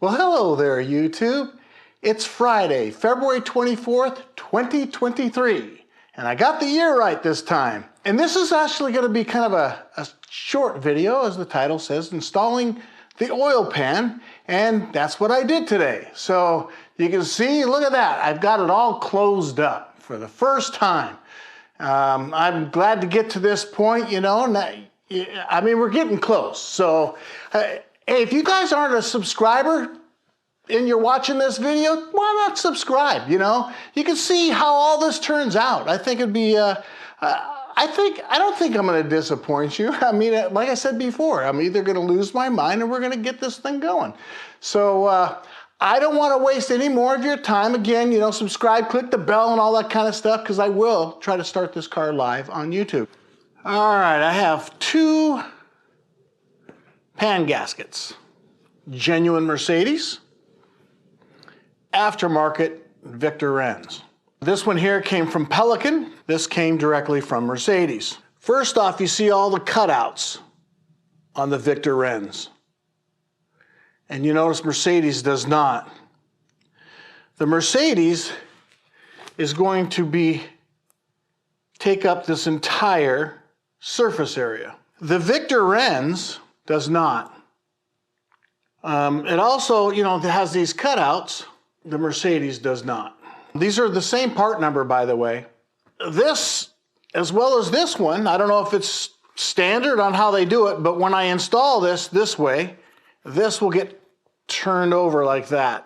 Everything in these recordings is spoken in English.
Well, hello there, YouTube. It's Friday, February 24th, 2023, and I got the year right this time. And this is actually going to be kind of a short video, as the title says, installing the oil pan, and that's what I did today. So you can see, look at that, I've got it all closed up for the first time. I'm glad to get to this point, you know, I mean, we're getting close. So, hey, if you guys aren't a subscriber and you're watching this video, why not subscribe, you know? You can see how all this turns out. I think it'd be, I don't think I'm gonna disappoint you. I mean, like I said before, I'm either gonna lose my mind or we're gonna get this thing going. So, I don't wanna waste any more of your time. Again, you know, subscribe, click the bell and all that kind of stuff, because I will try to start this car live on YouTube. All right, I have two pan gaskets. Genuine Mercedes, aftermarket GEARWRENCH. This one here came from Pelican. This came directly from Mercedes. First off, you see all the cutouts on the GEARWRENCH. And you notice Mercedes does not. The Mercedes is going to take up this entire surface area. The GEARWRENCH does not. It also, you know, it has these cutouts. The Mercedes does not. These are the same part number, by the way. This, as well as this one, I don't know if it's standard on how they do it, but when I install this way, this will get turned over like that.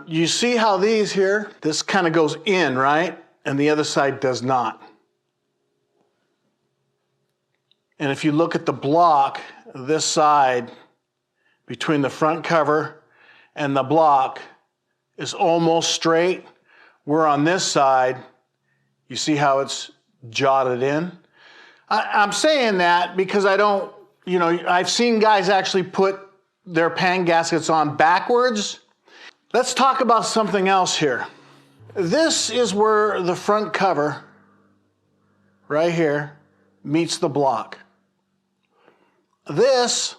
You see how these here, this kind of goes in, right? And the other side does not. And if you look at the block, this side between the front cover and the block is almost straight. Where on this side, you see how it's jotted in? I'm saying that because I don't, you know, I've seen guys actually put their pan gaskets on backwards. Let's talk about something else here. This is where the front cover, right here, meets the block. This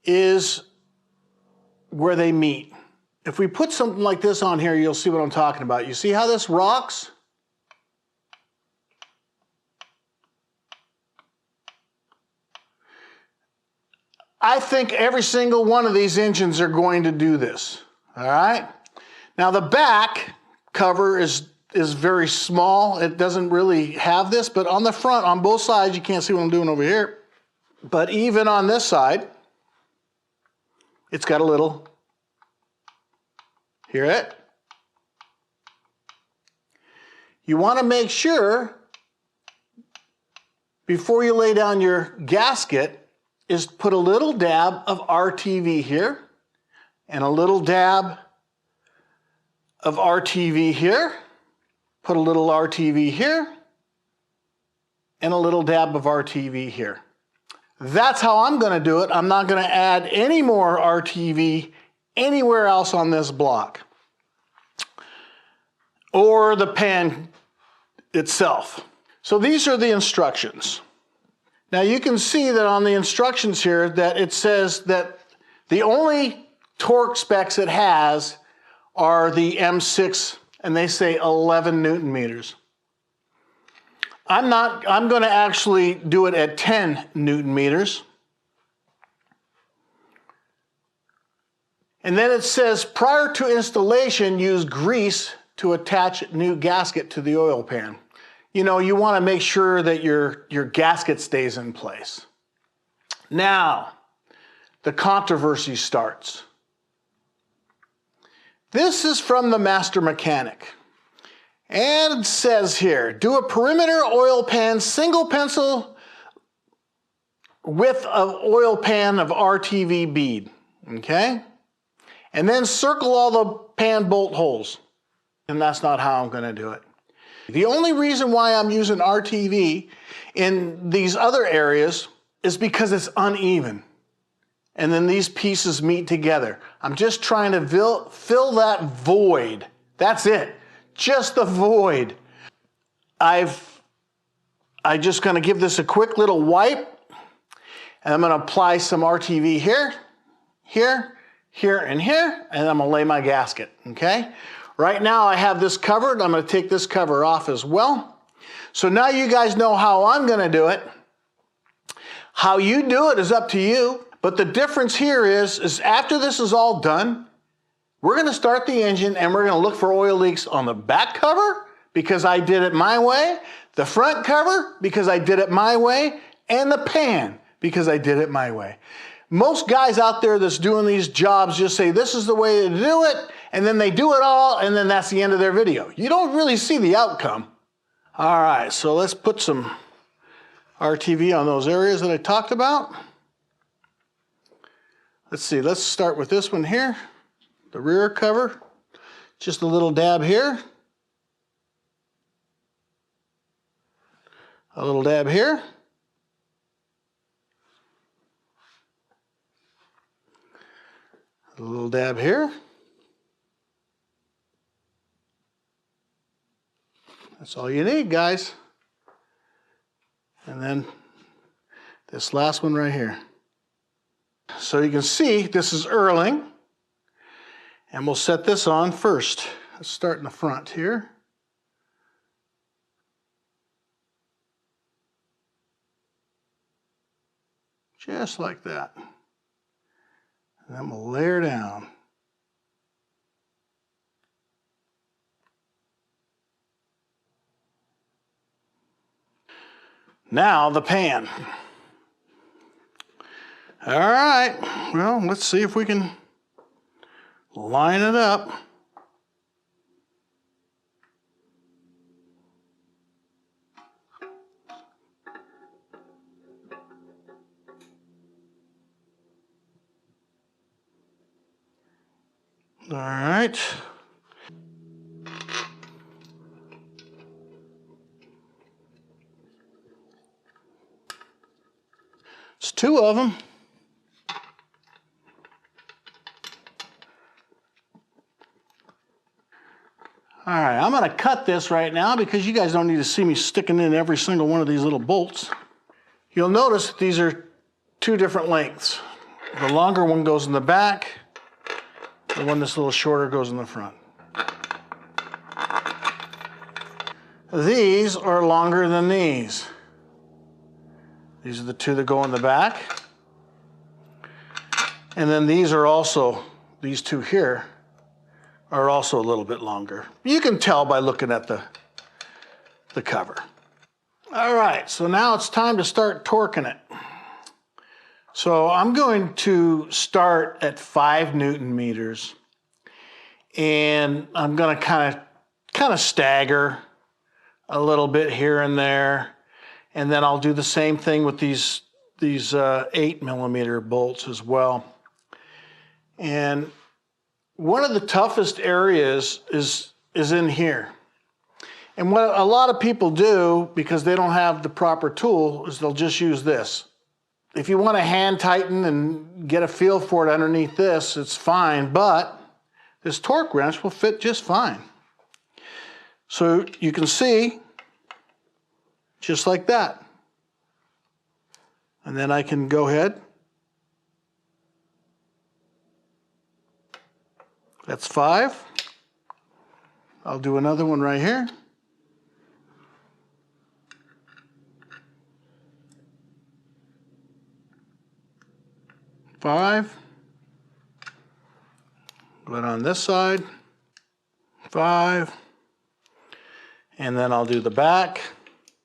is where they meet. If we put something like this on here, you'll see what I'm talking about. You see how this rocks? I think every single one of these engines are going to do this, all right? Now the back cover is very small. It doesn't really have this, but on the front, on both sides, you can't see what I'm doing over here. But even on this side, it's got a little, hear it? You want to make sure, before you lay down your gasket, is put a little dab of RTV here, and a little dab of RTV here, put a little RTV here, and a little dab of RTV here. That's how I'm going to do it. I'm not going to add any more RTV anywhere else on this block or the pan itself. So these are the instructions. Now you can see that on the instructions here that it says that the only torque specs it has are the M6, and they say 11 Newton meters. I'm going to actually do it at 10 Newton meters. And then it says, prior to installation, use grease to attach new gasket to the oil pan. You know, you want to make sure that your gasket stays in place. Now, the controversy starts. This is from the master mechanic. And it says here, do a perimeter oil pan single pencil width of oil pan of RTV bead, okay? And then circle all the pan bolt holes. And that's not how I'm going to do it. The only reason why I'm using RTV in these other areas is because it's uneven. And then these pieces meet together. I'm just trying to fill that void. That's it. Just the void. I just going to give this a quick little wipe, and I'm going to apply some RTV here, here and here, and I'm gonna lay my gasket, okay? Right now I have this covered. I'm gonna take this cover off as well. So now you guys know how I'm gonna do it. How you do it is up to you, but the difference here is after this is all done, we're gonna start the engine and we're gonna look for oil leaks on the back cover because I did it my way, the front cover because I did it my way, and the pan because I did it my way. Most guys out there that's doing these jobs just say this is the way to do it, and then they do it all, and then that's the end of their video. You don't really see the outcome. All right, so let's put some RTV on those areas that I talked about. Let's see, let's start with this one here, the rear cover. Just a little dab here. A little dab here. A little dab here. That's all you need, guys. And then this last one right here. So you can see this is Erling. And we'll set this on first. Let's start in the front here. Just like that. And then we'll layer down. Now the pan. All right, well, let's see if we can line it up. All right. It's two of them. All right, I'm gonna cut this right now because you guys don't need to see me sticking in every single one of these little bolts. You'll notice that these are two different lengths. The longer one goes in the back, the one that's a little shorter goes in the front. These are longer than these. These are the two that go in the back. And then these are also, these two here, are also a little bit longer. You can tell by looking at the cover. All right, so now it's time to start torquing it. So I'm going to start at 5 Newton meters, and I'm gonna kind of stagger a little bit here and there, and then I'll do the same thing with these 8mm bolts as well. And one of the toughest areas is in here. And what a lot of people do, because they don't have the proper tool, is they'll just use this. If you want to hand tighten and get a feel for it underneath this, it's fine, but this torque wrench will fit just fine. So you can see, just like that. And then I can go ahead. That's 5. I'll do another one right here. Five. Go on this side. 5. And then I'll do the back.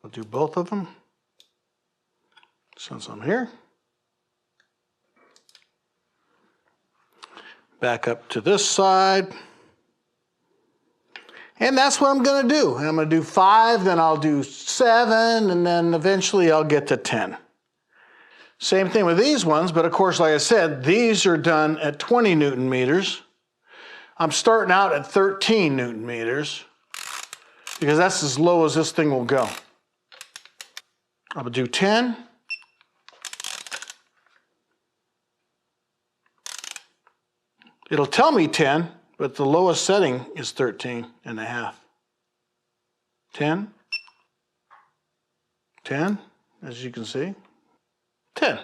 I'll do both of them since I'm here. Back up to this side. And that's what I'm gonna do. I'm gonna do 5, then I'll do 7, and then eventually I'll get to 10. Same thing with these ones, but of course, like I said, these are done at 20 Newton meters. I'm starting out at 13 Newton meters because that's as low as this thing will go. I'm gonna do 10. It'll tell me 10, but the lowest setting is 13.5. 10, 10, as you can see, 10.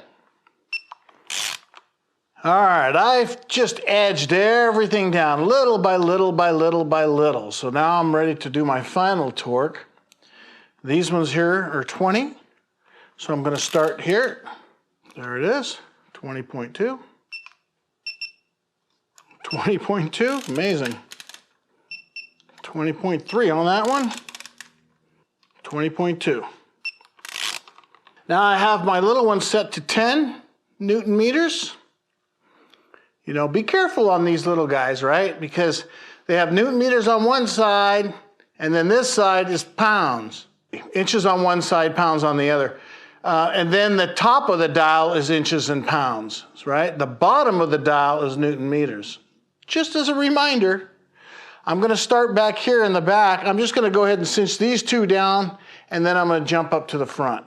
All right, I've just edged everything down little by little by little by little. So now I'm ready to do my final torque. These ones here are 20. So I'm going to start here. There it is, 20.2. 20.2, amazing. 20.3 on that one. 20.2. Now I have my little one set to 10 Newton meters. You know, be careful on these little guys, right? Because they have Newton meters on one side, and then this side is pounds. Inches on one side, pounds on the other. And then the top of the dial is inches and pounds, right? The bottom of the dial is Newton meters. Just as a reminder, I'm going to start back here in the back. I'm just going to go ahead and cinch these two down, and then I'm going to jump up to the front.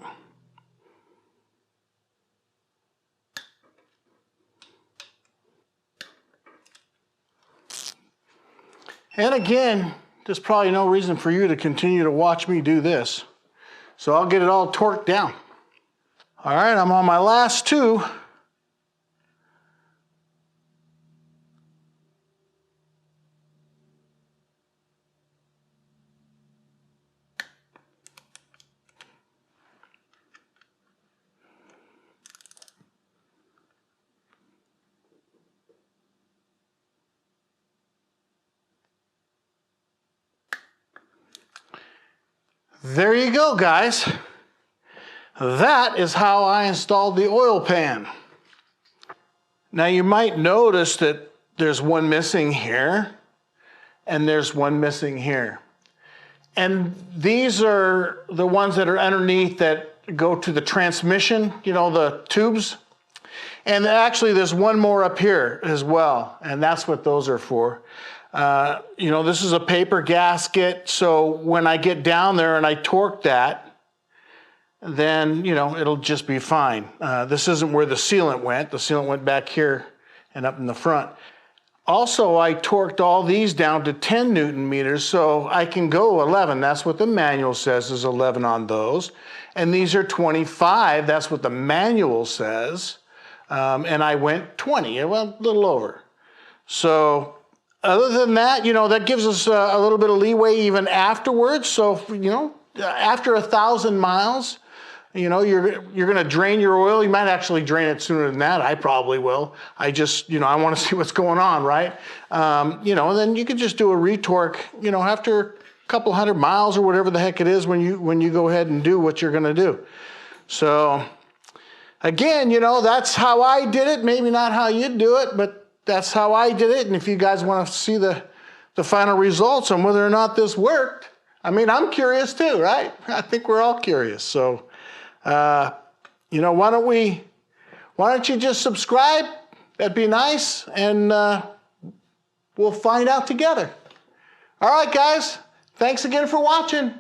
And again, there's probably no reason for you to continue to watch me do this. So I'll get it all torqued down. All right, I'm on my last two. There you go, guys. That is how I installed the oil pan. Now you might notice that there's one missing here, and there's one missing here. And these are the ones that are underneath that go to the transmission, you know, the tubes. And actually there's one more up here as well, and that's what those are for. You know, this is a paper gasket, so when I get down there and I torque that, then, you know, it'll just be fine. This isn't where the sealant went. The sealant went back here and up in the front. Also, I torqued all these down to 10 Newton meters, so I can go 11. That's what the manual says is 11 on those. And these are 25. That's what the manual says. And I went 20. I went a little over. So other than that, you know, that gives us a little bit of leeway even afterwards. So, you know, after 1,000 miles, you know, you're going to drain your oil. You might actually drain it sooner than that. I probably will. I just, you know, I want to see what's going on, right? You know, and then you can just do a retorque, you know, after a couple hundred miles or whatever the heck it is when you go ahead and do what you're going to do. So again, you know, that's how I did it. Maybe not how you'd do it, but that's how I did it. And if you guys want to see the final results on whether or not this worked, I mean, I'm curious too, right? I think we're all curious. So, you know, why don't you just subscribe? That'd be nice. And we'll find out together. All right, guys. Thanks again for watching.